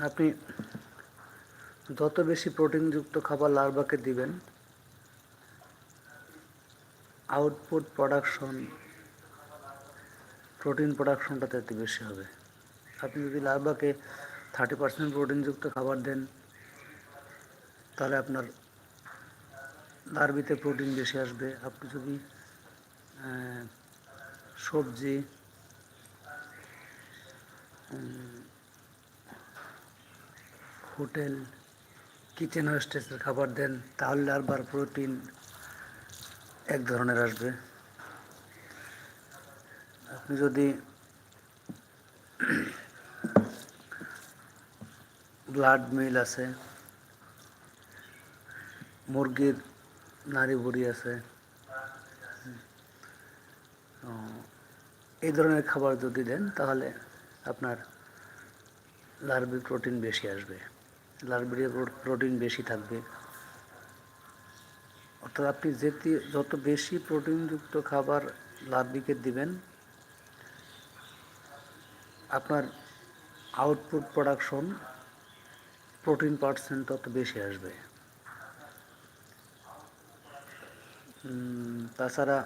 আপনি যত বেশি প্রোটিনযুক্ত খাবার লার্ভাকে দিবেন, আউটপুট প্রোডাকশন, প্রোটিন প্রোডাকশনটা তত বেশি হবে। আপনি যদি লার্ভাকে 30% প্রোটিনযুক্ত খাবার দেন, তাহলে আপনার লার্ভিতে প্রোটিন বেশি আসবে। আপনি যদি সবজি, হোটেল, কিচেন ওয়েস্টেজের খাবার দেন, তাহলে লার্ভার প্রোটিন এক ধরনের আসবে। আপনি যদি ব্লাড মিল আছে, মুরগির নাড়ি ভুড়ি আছে, এই ধরনের খাবার যদি দেন, তাহলে আপনার লার্ভির প্রোটিন বেশি আসবে, লার্ভির প্রোটিন বেশি থাকবে। অর্থাৎ আপনি যত বেশি প্রোটিনযুক্ত খাবার লার্ভিকে দিবেন, আপনার আউটপুট প্রোডাকশন প্রোটিন পার্সেন্ট তত বেশি আসবে। তাছাড়া